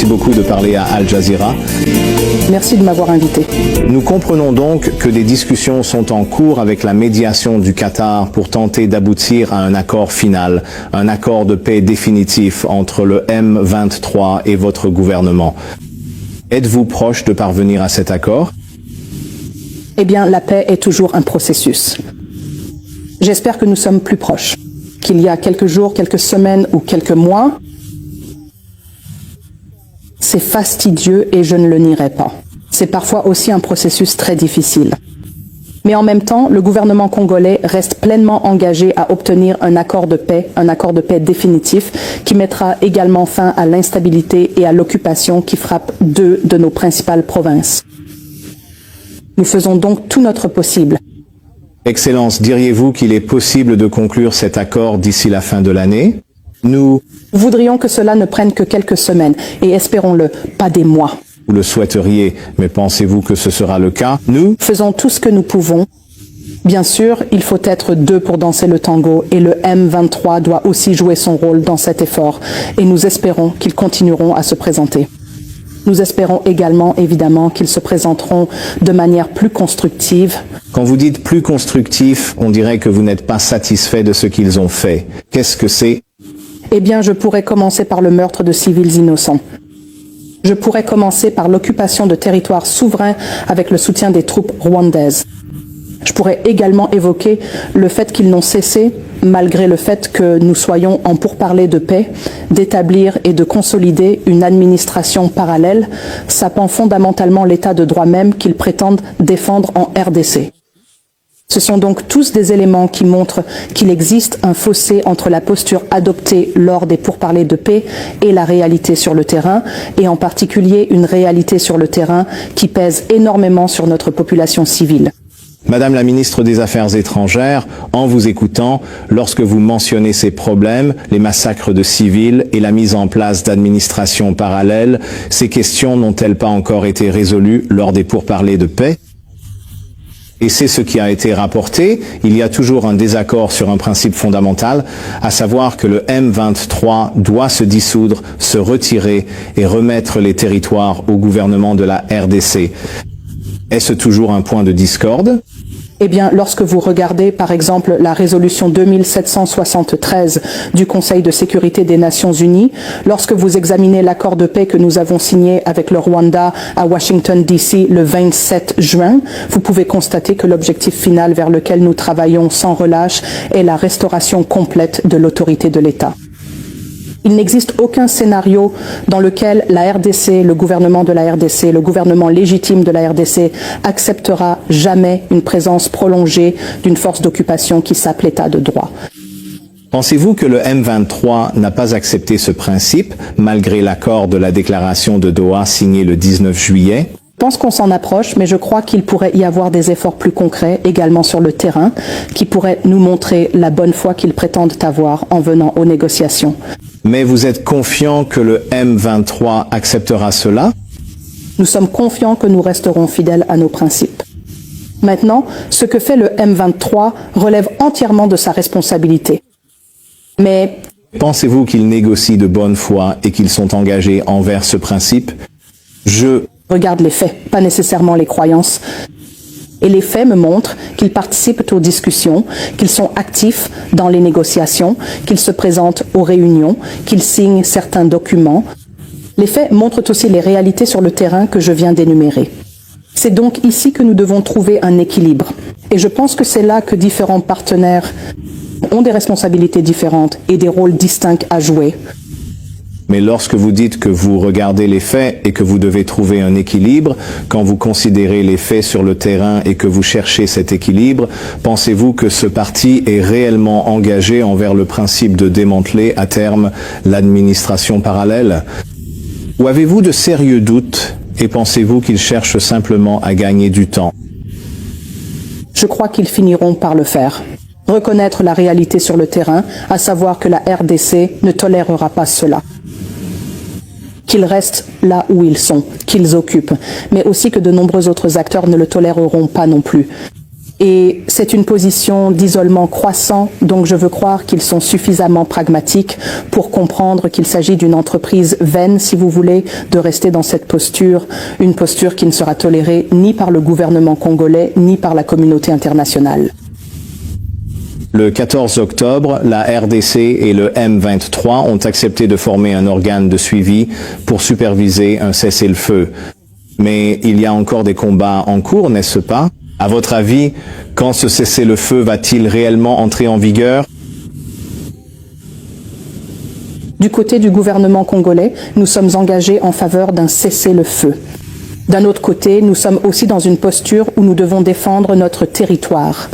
Merci beaucoup de parler à Al Jazeera. Merci de m'avoir invité. Nous comprenons donc que des discussions sont en cours avec la médiation du Qatar pour tenter d'aboutir à un accord final, un accord de paix définitif entre le M23 et votre gouvernement. Êtes-vous proche de parvenir à cet accord? Eh bien, la paix est toujours un processus. J'espère que nous sommes plus proches, qu'il y a quelques jours, quelques semaines ou quelques mois. C'est fastidieux et je ne le nierai pas. C'est parfois aussi un processus très difficile. Mais en même temps, le gouvernement congolais reste pleinement engagé à obtenir un accord de paix définitif qui mettra également fin à l'instabilité et à l'occupation qui frappe deux de nos principales provinces. Nous faisons donc tout notre possible. Excellence, diriez-vous qu'il est possible de conclure cet accord d'ici la fin de l'année? Nous voudrions que cela ne prenne que quelques semaines et espérons-le, pas des mois. Vous le souhaiteriez, mais pensez-vous que ce sera le cas? Nous faisons tout ce que nous pouvons. Bien sûr, il faut être deux pour danser le tango et le M23 doit aussi jouer son rôle dans cet effort et nous espérons qu'ils continueront à se présenter. Nous espérons également, évidemment, qu'ils se présenteront de manière plus constructive. Quand vous dites plus constructif, on dirait que vous n'êtes pas satisfait de ce qu'ils ont fait. Qu'est-ce que c'est? Eh bien, je pourrais commencer par le meurtre de civils innocents. Je pourrais commencer par l'occupation de territoires souverains avec le soutien des troupes rwandaises. Je pourrais également évoquer le fait qu'ils n'ont cessé, malgré le fait que nous soyons en pourparlers de paix, d'établir et de consolider une administration parallèle, sapant fondamentalement l'état de droit même qu'ils prétendent défendre en RDC. Ce sont donc tous des éléments qui montrent qu'il existe un fossé entre la posture adoptée lors des pourparlers de paix et la réalité sur le terrain, et en particulier une réalité sur le terrain qui pèse énormément sur notre population civile. Madame la ministre des Affaires étrangères, en vous écoutant, lorsque vous mentionnez ces problèmes, les massacres de civils et la mise en place d'administrations parallèles, ces questions n'ont-elles pas encore été résolues lors des pourparlers de paix? Et c'est ce qui a été rapporté. Il y a toujours un désaccord sur un principe fondamental, à savoir que le M23 doit se dissoudre, se retirer et remettre les territoires au gouvernement de la RDC. Est-ce toujours un point de discorde? Eh bien, lorsque vous regardez, par exemple, la résolution 2773 du Conseil de sécurité des Nations Unies, lorsque vous examinez l'accord de paix que nous avons signé avec le Rwanda à Washington, D.C. le 27 juin, vous pouvez constater que l'objectif final vers lequel nous travaillons sans relâche est la restauration complète de l'autorité de l'État. Il n'existe aucun scénario dans lequel la RDC, le gouvernement de la RDC, le gouvernement légitime de la RDC acceptera jamais une présence prolongée d'une force d'occupation qui s'appelle l'État de droit. Pensez-vous que le M23 n'a pas accepté ce principe, malgré l'accord de la déclaration de Doha signé le 19 juillet? Je pense qu'on s'en approche, mais je crois qu'il pourrait y avoir des efforts plus concrets également sur le terrain qui pourraient nous montrer la bonne foi qu'ils prétendent avoir en venant aux négociations. Mais vous êtes confiant que le M23 acceptera cela? Nous sommes confiants que nous resterons fidèles à nos principes. Maintenant, ce que fait le M23 relève entièrement de sa responsabilité. Mais pensez-vous qu'ils négocient de bonne foi et qu'ils sont engagés envers ce principe? Je regarde les faits, pas nécessairement les croyances. Et les faits me montrent qu'ils participent aux discussions, qu'ils sont actifs dans les négociations, qu'ils se présentent aux réunions, qu'ils signent certains documents. Les faits montrent aussi les réalités sur le terrain que je viens d'énumérer. C'est donc ici que nous devons trouver un équilibre. Et je pense que c'est là que différents partenaires ont des responsabilités différentes et des rôles distincts à jouer. Mais lorsque vous dites que vous regardez les faits et que vous devez trouver un équilibre, quand vous considérez les faits sur le terrain et que vous cherchez cet équilibre, pensez-vous que ce parti est réellement engagé envers le principe de démanteler à terme l'administration parallèle? Ou avez-vous de sérieux doutes et pensez-vous qu'ils cherchent simplement à gagner du temps? Je crois qu'ils finiront par le faire. Reconnaître la réalité sur le terrain, à savoir que la RDC ne tolérera pas cela. Qu'ils restent là où ils sont, qu'ils occupent, mais aussi que de nombreux autres acteurs ne le toléreront pas non plus. Et c'est une position d'isolement croissant, donc je veux croire qu'ils sont suffisamment pragmatiques pour comprendre qu'il s'agit d'une entreprise vaine, si vous voulez, de rester dans cette posture, une posture qui ne sera tolérée ni par le gouvernement congolais, ni par la communauté internationale. Le 14 octobre, la RDC et le M23 ont accepté de former un organe de suivi pour superviser un cessez-le-feu. Mais il y a encore des combats en cours, n'est-ce pas? À votre avis, quand ce cessez-le-feu va-t-il réellement entrer en vigueur? Du côté du gouvernement congolais, nous sommes engagés en faveur d'un cessez-le-feu. D'un autre côté, nous sommes aussi dans une posture où nous devons défendre notre territoire.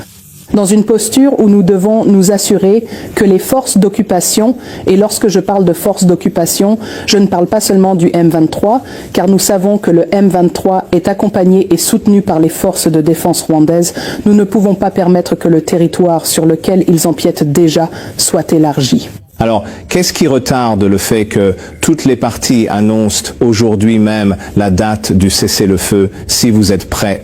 Dans une posture où nous devons nous assurer que les forces d'occupation, et lorsque je parle de forces d'occupation, je ne parle pas seulement du M23, car nous savons que le M23 est accompagné et soutenu par les forces de défense rwandaises, nous ne pouvons pas permettre que le territoire sur lequel ils empiètent déjà soit élargi. Alors, qu'est-ce qui retarde le fait que toutes les parties annoncent aujourd'hui même la date du cessez-le-feu, si vous êtes prêts?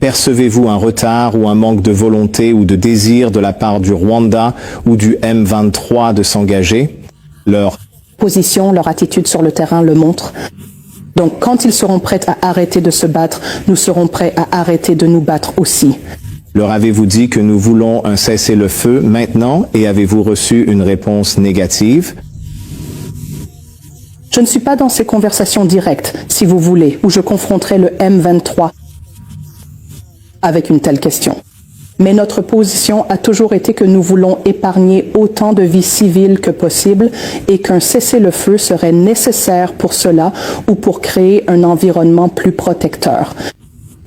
Percevez-vous un retard ou un manque de volonté ou de désir de la part du Rwanda ou du M23 de s'engager? Leur position, leur attitude sur le terrain le montre. Donc quand ils seront prêts à arrêter de se battre, nous serons prêts à arrêter de nous battre aussi. Leur avez-vous dit que nous voulons un cessez-le-feu maintenant et avez-vous reçu une réponse négative? Je ne suis pas dans ces conversations directes, si vous voulez, où je confronterai le M23 avec une telle question. Mais notre position a toujours été que nous voulons épargner autant de vies civiles que possible et qu'un cessez-le-feu serait nécessaire pour cela ou pour créer un environnement plus protecteur.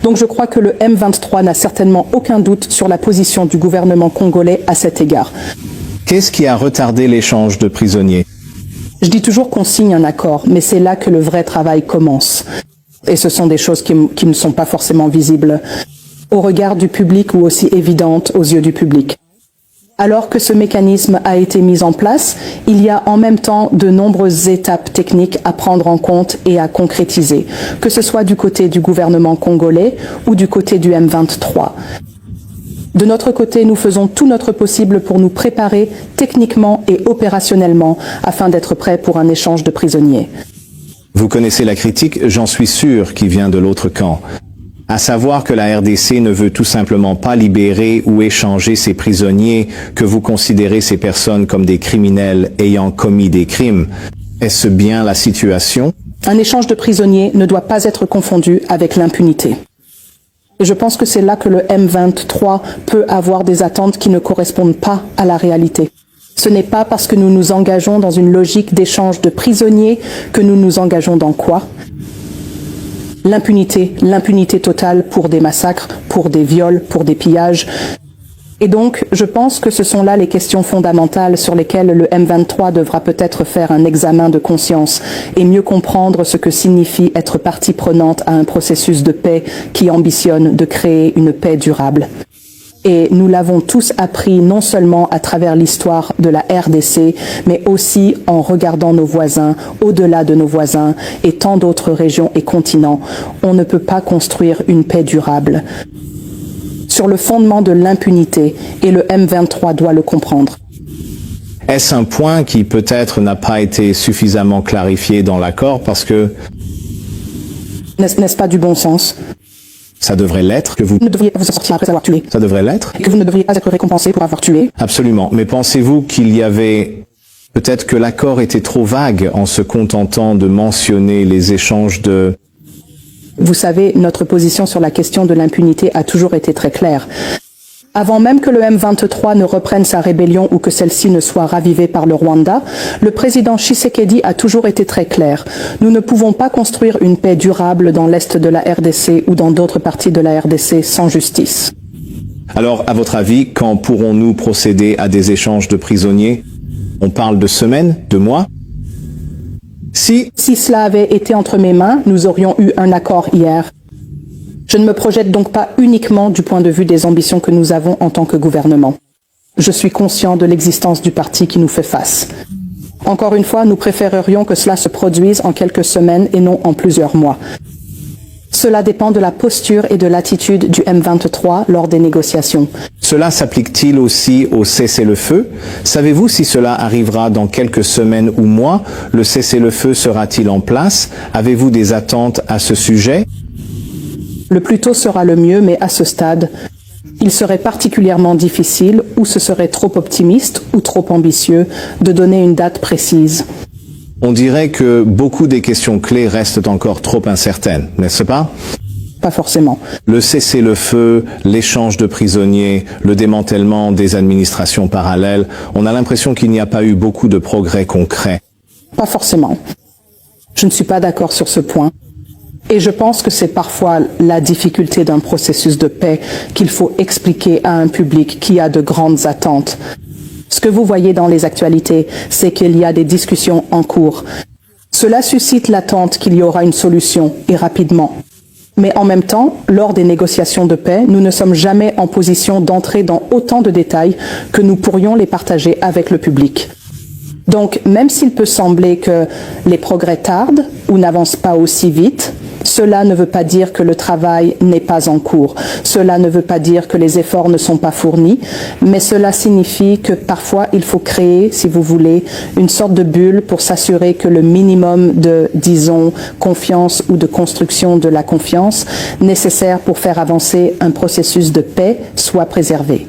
Donc je crois que le M23 n'a certainement aucun doute sur la position du gouvernement congolais à cet égard. Qu'est-ce qui a retardé l'échange de prisonniers? Je dis toujours qu'on signe un accord, mais c'est là que le vrai travail commence. Et ce sont des choses qui ne sont pas forcément visibles au regard du public ou aussi évidentes aux yeux du public. Alors que ce mécanisme a été mis en place, il y a en même temps de nombreuses étapes techniques à prendre en compte et à concrétiser, que ce soit du côté du gouvernement congolais ou du côté du M23. De notre côté, nous faisons tout notre possible pour nous préparer techniquement et opérationnellement afin d'être prêts pour un échange de prisonniers. Vous connaissez la critique, j'en suis sûr, qui vient de l'autre camp. À savoir que la RDC ne veut tout simplement pas libérer ou échanger ces prisonniers, que vous considérez ces personnes comme des criminels ayant commis des crimes. Est-ce bien la situation? Un échange de prisonniers ne doit pas être confondu avec l'impunité. Et je pense que c'est là que le M23 peut avoir des attentes qui ne correspondent pas à la réalité. Ce n'est pas parce que nous nous engageons dans une logique d'échange de prisonniers que nous nous engageons dans quoi? L'impunité totale pour des massacres, pour des viols, pour des pillages. Et donc, je pense que ce sont là les questions fondamentales sur lesquelles le M23 devra peut-être faire un examen de conscience et mieux comprendre ce que signifie être partie prenante à un processus de paix qui ambitionne de créer une paix durable. Et nous l'avons tous appris non seulement à travers l'histoire de la RDC, mais aussi en regardant nos voisins, au-delà de nos voisins et tant d'autres régions et continents. On ne peut pas construire une paix durable sur le fondement de l'impunité, et le M23 doit le comprendre. Est-ce un point qui peut-être n'a pas été suffisamment clarifié dans l'accord parce que... N'est-ce pas du bon sens? Ça devrait l'être, que vous ne devriez pas vous en sortir après avoir tué. Ça devrait l'être. Et que vous ne devriez pas être récompensé pour avoir tué. Absolument. Mais pensez-vous qu'il y avait... Peut-être que l'accord était trop vague en se contentant de mentionner les échanges de... Vous savez, notre position sur la question de l'impunité a toujours été très claire. Avant même que le M23 ne reprenne sa rébellion ou que celle-ci ne soit ravivée par le Rwanda, le président Tshisekedi a toujours été très clair. Nous ne pouvons pas construire une paix durable dans l'est de la RDC ou dans d'autres parties de la RDC sans justice. Alors, à votre avis, quand pourrons-nous procéder à des échanges de prisonniers? On parle de semaines, de mois? Si cela avait été entre mes mains, nous aurions eu un accord hier. Je ne me projette donc pas uniquement du point de vue des ambitions que nous avons en tant que gouvernement. Je suis conscient de l'existence du parti qui nous fait face. Encore une fois, nous préférerions que cela se produise en quelques semaines et non en plusieurs mois. Cela dépend de la posture et de l'attitude du M23 lors des négociations. Cela s'applique-t-il aussi au cessez-le-feu? Savez-vous si cela arrivera dans quelques semaines ou mois? Le cessez-le-feu sera-t-il en place? Avez-vous des attentes à ce sujet? Le plus tôt sera le mieux, mais à ce stade, il serait particulièrement difficile, ou ce serait trop optimiste ou trop ambitieux, de donner une date précise. On dirait que beaucoup des questions clés restent encore trop incertaines, n'est-ce pas? Pas forcément. Le cessez-le-feu, l'échange de prisonniers, le démantèlement des administrations parallèles, on a l'impression qu'il n'y a pas eu beaucoup de progrès concrets. Pas forcément. Je ne suis pas d'accord sur ce point. Et je pense que c'est parfois la difficulté d'un processus de paix qu'il faut expliquer à un public qui a de grandes attentes. Ce que vous voyez dans les actualités, c'est qu'il y a des discussions en cours. Cela suscite l'attente qu'il y aura une solution, et rapidement. Mais en même temps, lors des négociations de paix, nous ne sommes jamais en position d'entrer dans autant de détails que nous pourrions les partager avec le public. Donc, même s'il peut sembler que les progrès tardent ou n'avancent pas aussi vite, cela ne veut pas dire que le travail n'est pas en cours. Cela ne veut pas dire que les efforts ne sont pas fournis, mais cela signifie que parfois il faut créer, si vous voulez, une sorte de bulle pour s'assurer que le minimum de, disons, confiance ou de construction de la confiance nécessaire pour faire avancer un processus de paix soit préservé.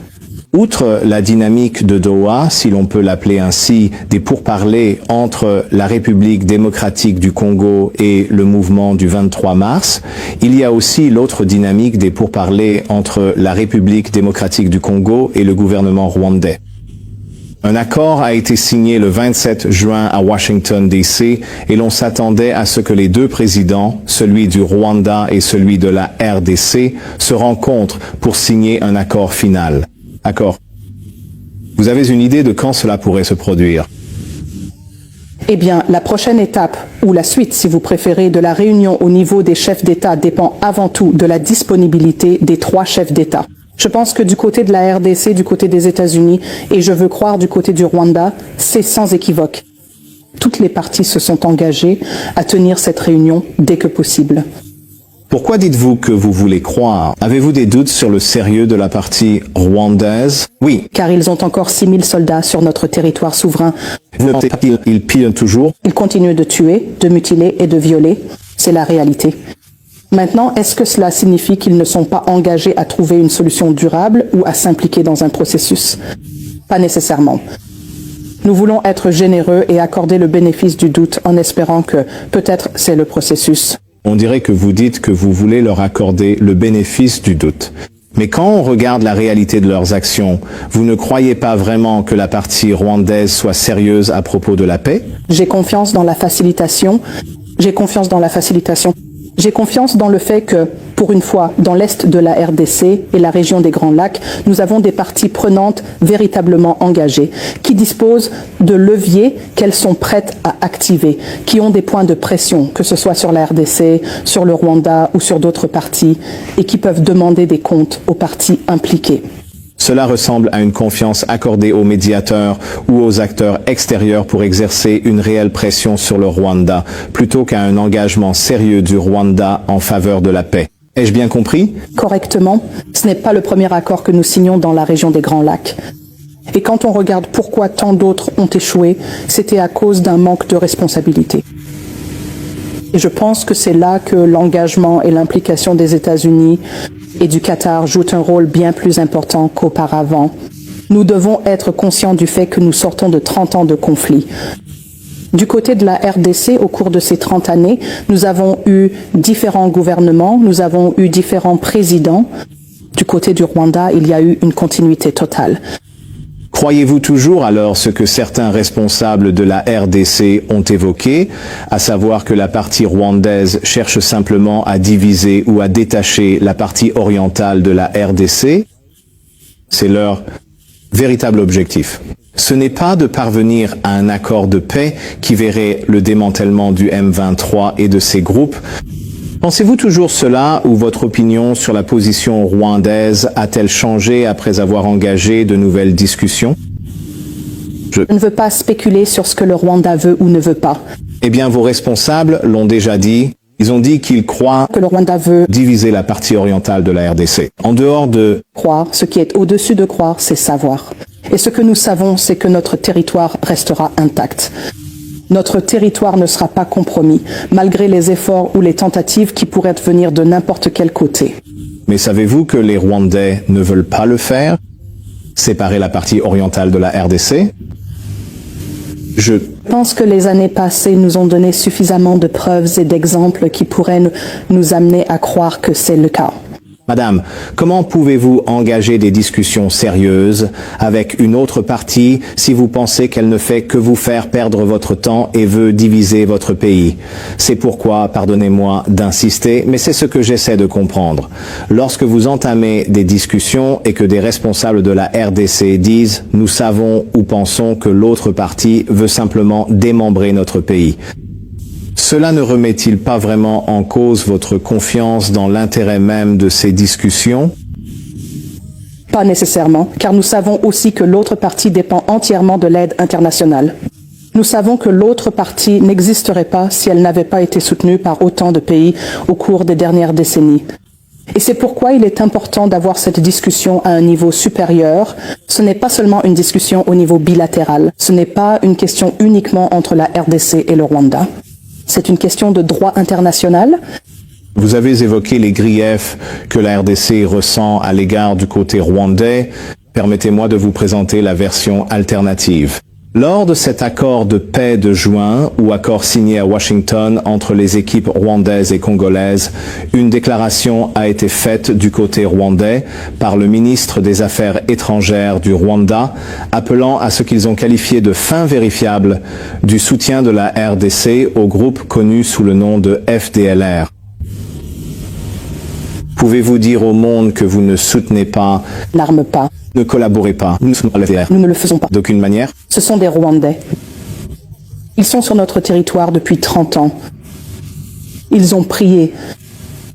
Outre la dynamique de Doha, si l'on peut l'appeler ainsi, des pourparlers entre la République démocratique du Congo et le mouvement du 23 mars, il y a aussi l'autre dynamique des pourparlers entre la République démocratique du Congo et le gouvernement rwandais. Un accord a été signé le 27 juin à Washington, D.C. et l'on s'attendait à ce que les deux présidents, celui du Rwanda et celui de la RDC, se rencontrent pour signer un accord final. D'accord. Vous avez une idée de quand cela pourrait se produire? Eh bien, la prochaine étape, ou la suite si vous préférez, de la réunion au niveau des chefs d'État dépend avant tout de la disponibilité des trois chefs d'État. Je pense que du côté de la RDC, du côté des États-Unis, et je veux croire du côté du Rwanda, c'est sans équivoque. Toutes les parties se sont engagées à tenir cette réunion dès que possible. Pourquoi dites-vous que vous voulez croire? Avez-vous des doutes sur le sérieux de la partie rwandaise? Oui. Car ils ont encore 6000 soldats sur notre territoire souverain. Ils pillent toujours? Ils continuent de tuer, de mutiler et de violer. C'est la réalité. Maintenant, est-ce que cela signifie qu'ils ne sont pas engagés à trouver une solution durable ou à s'impliquer dans un processus? Pas nécessairement. Nous voulons être généreux et accorder le bénéfice du doute en espérant que peut-être c'est le processus. On dirait que vous dites que vous voulez leur accorder le bénéfice du doute. Mais quand on regarde la réalité de leurs actions, vous ne croyez pas vraiment que la partie rwandaise soit sérieuse à propos de la paix? J'ai confiance dans la facilitation. J'ai confiance dans la facilitation. J'ai confiance dans le fait que, pour une fois, dans l'est de la RDC et la région des Grands Lacs, nous avons des parties prenantes véritablement engagées, qui disposent de leviers qu'elles sont prêtes à activer, qui ont des points de pression, que ce soit sur la RDC, sur le Rwanda ou sur d'autres parties, et qui peuvent demander des comptes aux parties impliquées. Cela ressemble à une confiance accordée aux médiateurs ou aux acteurs extérieurs pour exercer une réelle pression sur le Rwanda, plutôt qu'à un engagement sérieux du Rwanda en faveur de la paix. Ai-je bien compris? Correctement, ce n'est pas le premier accord que nous signons dans la région des Grands Lacs. Et quand on regarde pourquoi tant d'autres ont échoué, c'était à cause d'un manque de responsabilité. Et je pense que c'est là que l'engagement et l'implication des États-Unis et du Qatar jouent un rôle bien plus important qu'auparavant. Nous devons être conscients du fait que nous sortons de 30 ans de conflit. Du côté de la RDC, au cours de ces 30 années, nous avons eu différents gouvernements, nous avons eu différents présidents. Du côté du Rwanda, il y a eu une continuité totale. Croyez-vous toujours alors ce que certains responsables de la RDC ont évoqué, à savoir que la partie rwandaise cherche simplement à diviser ou à détacher la partie orientale de la RDC? C'est leur véritable objectif. Ce n'est pas de parvenir à un accord de paix qui verrait le démantèlement du M23 et de ses groupes. Pensez-vous toujours cela ou votre opinion sur la position rwandaise a-t-elle changé après avoir engagé de nouvelles discussions? Je ne veux pas spéculer sur ce que le Rwanda veut ou ne veut pas. Eh bien, vos responsables l'ont déjà dit, Ils ont dit qu'ils croient que le Rwanda veut diviser la partie orientale de la RDC. En dehors de... croire, ce qui est au-dessus de croire, c'est savoir. Et ce que nous savons, c'est que notre territoire restera intact. Notre territoire ne sera pas compromis, malgré les efforts ou les tentatives qui pourraient venir de n'importe quel côté. Mais savez-vous que les Rwandais ne veulent pas le faire? Séparer la partie orientale de la RDC? Je pense que les années passées nous ont donné suffisamment de preuves et d'exemples qui pourraient nous amener à croire que c'est le cas. Madame, comment pouvez-vous engager des discussions sérieuses avec une autre partie si vous pensez qu'elle ne fait que vous faire perdre votre temps et veut diviser votre pays? C'est pourquoi, pardonnez-moi d'insister, mais c'est ce que j'essaie de comprendre. Lorsque vous entamez des discussions et que des responsables de la RDC disent « nous savons ou pensons que l'autre partie veut simplement démembrer notre pays », cela ne remet-il pas vraiment en cause votre confiance dans l'intérêt même de ces discussions? Pas nécessairement, car nous savons aussi que l'autre partie dépend entièrement de l'aide internationale. Nous savons que l'autre partie n'existerait pas si elle n'avait pas été soutenue par autant de pays au cours des dernières décennies. Et c'est pourquoi il est important d'avoir cette discussion à un niveau supérieur. Ce n'est pas seulement une discussion au niveau bilatéral. Ce n'est pas une question uniquement entre la RDC et le Rwanda. C'est une question de droit international. Vous avez évoqué les griefs que la RDC ressent à l'égard du côté rwandais. Permettez-moi de vous présenter la version alternative. Lors de cet accord de paix de juin, ou accord signé à Washington entre les équipes rwandaises et congolaises, une déclaration a été faite du côté rwandais par le ministre des Affaires étrangères du Rwanda, appelant à ce qu'ils ont qualifié de fin vérifiable du soutien de la RDC au groupe connu sous le nom de FDLR. Pouvez-vous dire au monde que vous ne soutenez pas, N'arme pas. ne collaborez pas, nous Nous ne le faisons pas. d'aucune manière? Ce sont des Rwandais. Ils sont sur notre territoire depuis 30 ans. Ils ont prié,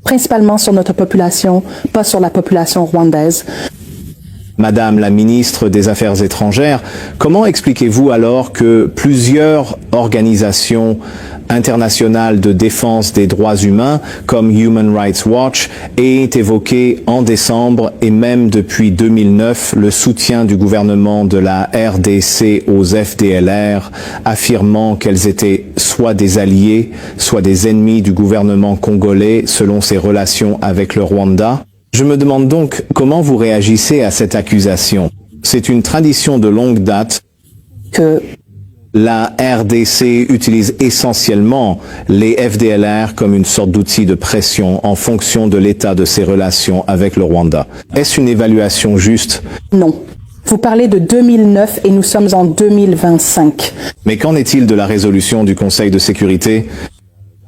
principalement sur notre population, pas sur la population rwandaise. Madame la ministre des Affaires étrangères, comment expliquez-vous alors que plusieurs organisations internationales de défense des droits humains, comme Human Rights Watch, aient évoqué en décembre et même depuis 2009 le soutien du gouvernement de la RDC aux FDLR, affirmant qu'elles étaient soit des alliés, soit des ennemis du gouvernement congolais selon ses relations avec le Rwanda? Je me demande donc comment vous réagissez à cette accusation. C'est une tradition de longue date Que la RDC utilise essentiellement les FDLR comme une sorte d'outil de pression en fonction de l'état de ses relations avec le Rwanda. Est-ce une évaluation juste? non. Vous parlez de 2009 et nous sommes en 2025. Mais qu'en est-il de la résolution du Conseil de sécurité?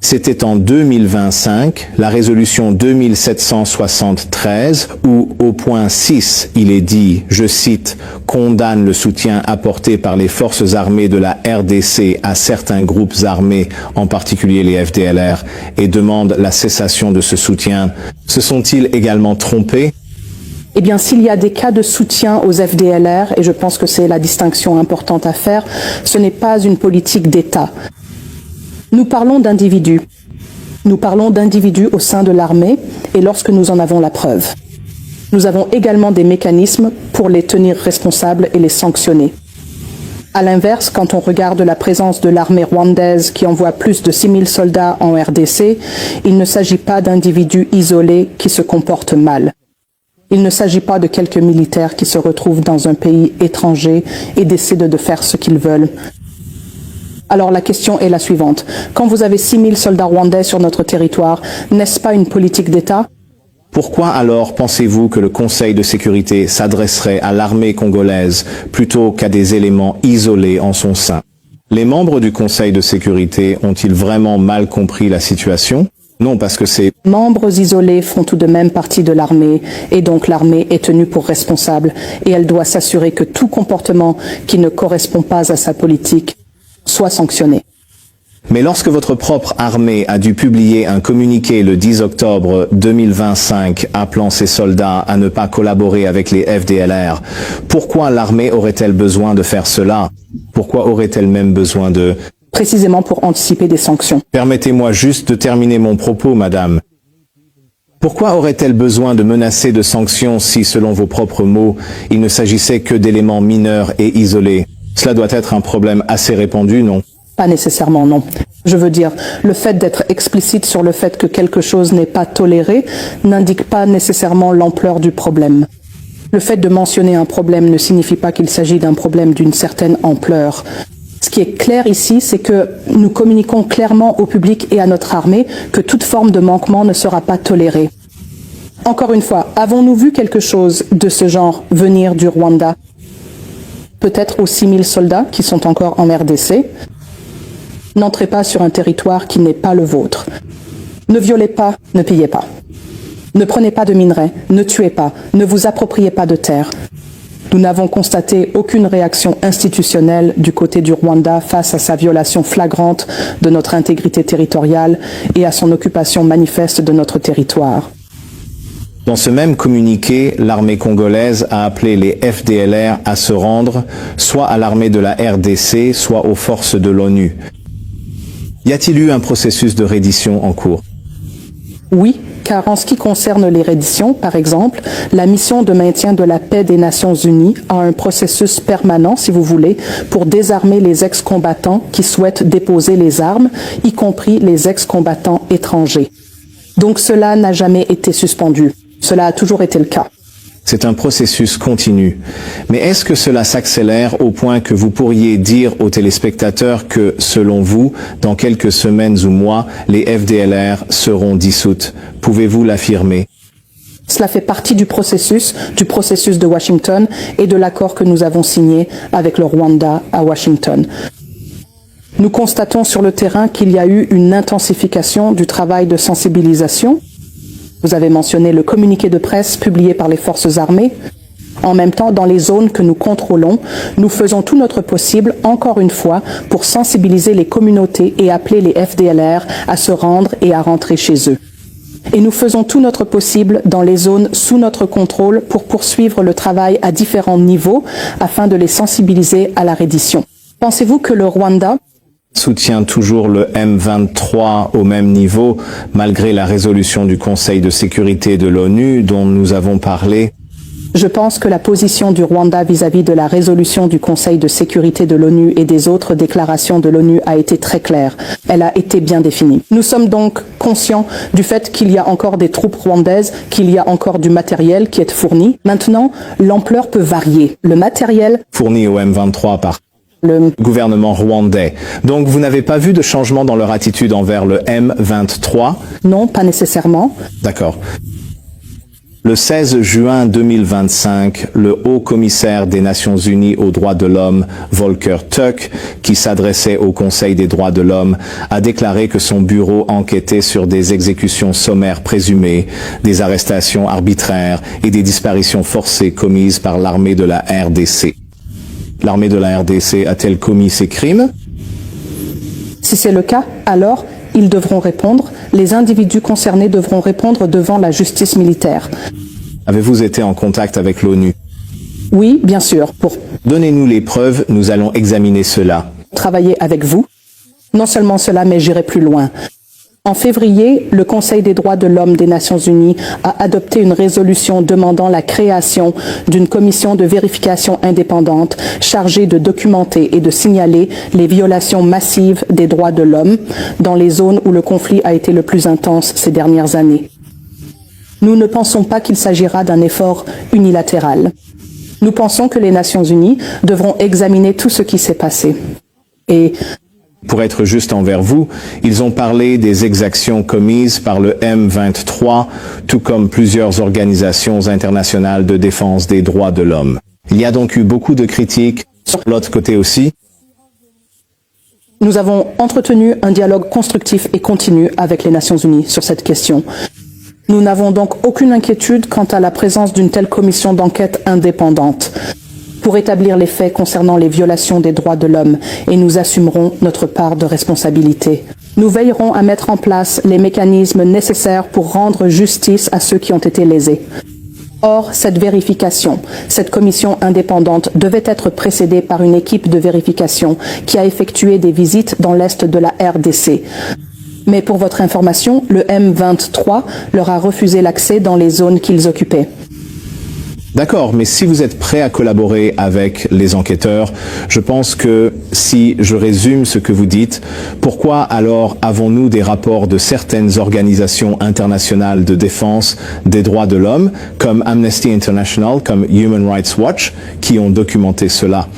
C'était en 2025, la résolution 2773, où au point 6, il est dit, je cite, « condamne le soutien apporté par les forces armées de la RDC à certains groupes armés, en particulier les FDLR, et demande la cessation de ce soutien ». Se sont-ils également trompés? Eh bien, s'il y a des cas de soutien aux FDLR, et je pense que c'est la distinction importante à faire, ce n'est pas une politique d'État. Nous parlons d'individus. Nous parlons d'individus au sein de l'armée et lorsque nous en avons la preuve. Nous avons également des mécanismes pour les tenir responsables et les sanctionner. À l'inverse, quand on regarde la présence de l'armée rwandaise qui envoie plus de 6000 soldats en RDC, il ne s'agit pas d'individus isolés qui se comportent mal. Il ne s'agit pas de quelques militaires qui se retrouvent dans un pays étranger et décident de faire ce qu'ils veulent. Alors la question est la suivante. Quand vous avez 6000 soldats rwandais sur notre territoire, n'est-ce pas une politique d'État? Pourquoi alors pensez-vous que le Conseil de sécurité s'adresserait à l'armée congolaise plutôt qu'à des éléments isolés en son sein? Les membres du Conseil de sécurité ont-ils vraiment mal compris la situation? Non, parce que ces membres isolés font tout de même partie de l'armée et donc l'armée est tenue pour responsable et elle doit s'assurer que tout comportement qui ne correspond pas à sa politique soit sanctionné. Mais lorsque votre propre armée a dû publier un communiqué le 10 octobre 2025 appelant ses soldats à ne pas collaborer avec les FDLR, pourquoi l'armée aurait-elle besoin de faire cela? Pourquoi aurait-elle même besoin de précisément pour anticiper des sanctions. Permettez-moi juste de terminer mon propos, madame. Pourquoi aurait-elle besoin de menacer de sanctions si, selon vos propres mots, il ne s'agissait que d'éléments mineurs et isolés? Cela doit être un problème assez répandu, non? Pas nécessairement, non. Je veux dire, le fait d'être explicite sur le fait que quelque chose n'est pas toléré n'indique pas nécessairement l'ampleur du problème. Le fait de mentionner un problème ne signifie pas qu'il s'agit d'un problème d'une certaine ampleur. Ce qui est clair ici, c'est que nous communiquons clairement au public et à notre armée que toute forme de manquement ne sera pas tolérée. Encore une fois, avons-nous vu quelque chose de ce genre venir du Rwanda? Peut-être aux 6 000 soldats qui sont encore en RDC. N'entrez pas sur un territoire qui n'est pas le vôtre. Ne violez pas, ne pillez pas. Ne prenez pas de minerais, ne tuez pas, ne vous appropriez pas de terre. Nous n'avons constaté aucune réaction institutionnelle du côté du Rwanda face à sa violation flagrante de notre intégrité territoriale et à son occupation manifeste de notre territoire. Dans ce même communiqué, l'armée congolaise a appelé les FDLR à se rendre soit à l'armée de la RDC, soit aux forces de l'ONU. Y a-t-il eu un processus de reddition en cours? Oui, car en ce qui concerne les redditions, par exemple, la mission de maintien de la paix des Nations Unies a un processus permanent, si vous voulez, pour désarmer les ex-combattants qui souhaitent déposer les armes, y compris les ex-combattants étrangers. Donc cela n'a jamais été suspendu. Cela a toujours été le cas. C'est un processus continu. Mais est-ce que cela s'accélère au point que vous pourriez dire aux téléspectateurs que, selon vous, dans quelques semaines ou mois, les FDLR seront dissoutes? Pouvez-vous l'affirmer? Cela fait partie du processus de Washington et de l'accord que nous avons signé avec le Rwanda à Washington. Nous constatons sur le terrain qu'il y a eu une intensification du travail de sensibilisation. Vous avez mentionné le communiqué de presse publié par les forces armées. En même temps, dans les zones que nous contrôlons, nous faisons tout notre possible, encore une fois, pour sensibiliser les communautés et appeler les FDLR à se rendre et à rentrer chez eux. Et nous faisons tout notre possible dans les zones sous notre contrôle pour poursuivre le travail à différents niveaux afin de les sensibiliser à la reddition. Pensez-vous que le Rwanda soutient toujours le M23 au même niveau, malgré la résolution du Conseil de sécurité de l'ONU dont nous avons parlé? Je pense que la position du Rwanda vis-à-vis de la résolution du Conseil de sécurité de l'ONU et des autres déclarations de l'ONU a été très claire. Elle a été bien définie. Nous sommes donc conscients du fait qu'il y a encore des troupes rwandaises, qu'il y a encore du matériel qui est fourni. Maintenant, l'ampleur peut varier. Le matériel fourni au M23 par le gouvernement rwandais. Donc vous n'avez pas vu de changement dans leur attitude envers le M23? Non, pas nécessairement. D'accord. Le 16 juin 2025, le haut-commissaire des Nations Unies aux droits de l'homme, Volker Turk, qui s'adressait au Conseil des droits de l'homme, a déclaré que son bureau enquêtait sur des exécutions sommaires présumées, des arrestations arbitraires et des disparitions forcées commises par l'armée de la RDC. L'armée de la RDC a-t-elle commis ces crimes? Si c'est le cas, alors ils devront répondre. Les individus concernés devront répondre devant la justice militaire. Avez-vous été en contact avec l'ONU? Oui, bien sûr. Pour donnez-nous les preuves, nous allons examiner cela. Travailler avec vous. Non seulement cela, mais j'irai plus loin. En février, le Conseil des droits de l'homme des Nations Unies a adopté une résolution demandant la création d'une commission de vérification indépendante chargée de documenter et de signaler les violations massives des droits de l'homme dans les zones où le conflit a été le plus intense ces dernières années. Nous ne pensons pas qu'il s'agira d'un effort unilatéral. Nous pensons que les Nations Unies devront examiner tout ce qui s'est passé. Et pour être juste envers vous, ils ont parlé des exactions commises par le M23, tout comme plusieurs organisations internationales de défense des droits de l'homme. Il y a donc eu beaucoup de critiques sur l'autre côté aussi. Nous avons entretenu un dialogue constructif et continu avec les Nations Unies sur cette question. Nous n'avons donc aucune inquiétude quant à la présence d'une telle commission d'enquête indépendante pour établir les faits concernant les violations des droits de l'homme et nous assumerons notre part de responsabilité. Nous veillerons à mettre en place les mécanismes nécessaires pour rendre justice à ceux qui ont été lésés. Or, cette vérification, cette commission indépendante devait être précédée par une équipe de vérification qui a effectué des visites dans l'est de la RDC. Mais pour votre information, le M23 leur a refusé l'accès dans les zones qu'ils occupaient. D'accord, mais si vous êtes prêt à collaborer avec les enquêteurs, je pense que si je résume ce que vous dites, pourquoi alors avons-nous des rapports de certaines organisations internationales de défense des droits de l'homme, comme Amnesty International, comme Human Rights Watch, qui ont documenté cela?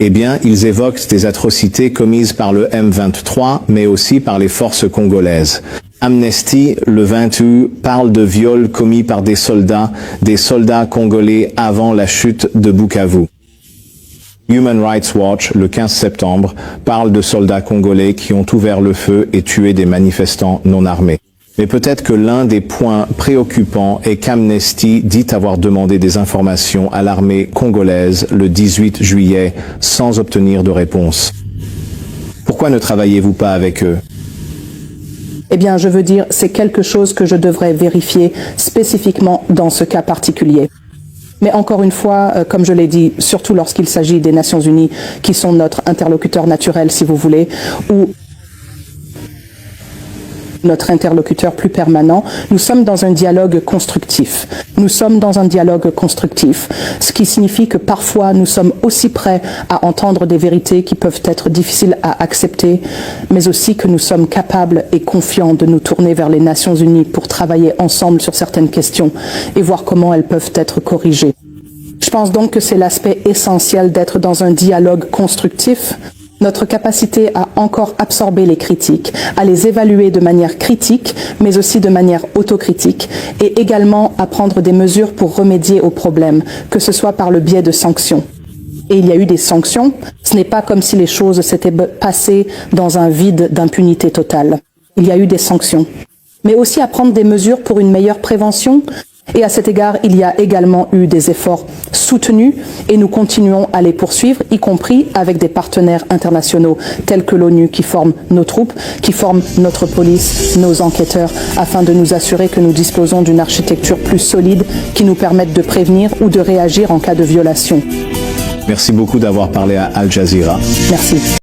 Eh bien, ils évoquent des atrocités commises par le M23, mais aussi par les forces congolaises. Amnesty, le 28, parle de viols commis par des soldats congolais avant la chute de Bukavu. Human Rights Watch, le 15 septembre, parle de soldats congolais qui ont ouvert le feu et tué des manifestants non armés. Mais peut-être que l'un des points préoccupants est qu'Amnesty dit avoir demandé des informations à l'armée congolaise le 18 juillet sans obtenir de réponse. Pourquoi ne travaillez-vous pas avec eux? Eh bien, je veux dire, c'est quelque chose que je devrais vérifier spécifiquement dans ce cas particulier. Mais encore une fois, comme je l'ai dit, surtout lorsqu'il s'agit des Nations Unies, qui sont notre interlocuteur naturel, si vous voulez, ou notre interlocuteur plus permanent, nous sommes dans un dialogue constructif. Nous sommes dans un dialogue constructif, ce qui signifie que parfois nous sommes aussi prêts à entendre des vérités qui peuvent être difficiles à accepter, mais aussi que nous sommes capables et confiants de nous tourner vers les Nations Unies pour travailler ensemble sur certaines questions et voir comment elles peuvent être corrigées. Je pense donc que c'est l'aspect essentiel d'être dans un dialogue constructif. Notre capacité à encore absorber les critiques, à les évaluer de manière critique, mais aussi de manière autocritique, et également à prendre des mesures pour remédier aux problèmes, que ce soit par le biais de sanctions. Et il y a eu des sanctions, ce n'est pas comme si les choses s'étaient passées dans un vide d'impunité totale. Il y a eu des sanctions. Mais aussi à prendre des mesures pour une meilleure prévention. Et à cet égard, il y a également eu des efforts soutenus et nous continuons à les poursuivre, y compris avec des partenaires internationaux tels que l'ONU qui forment nos troupes, qui forment notre police, nos enquêteurs, afin de nous assurer que nous disposons d'une architecture plus solide qui nous permette de prévenir ou de réagir en cas de violation. Merci beaucoup d'avoir parlé à Al Jazeera. Merci.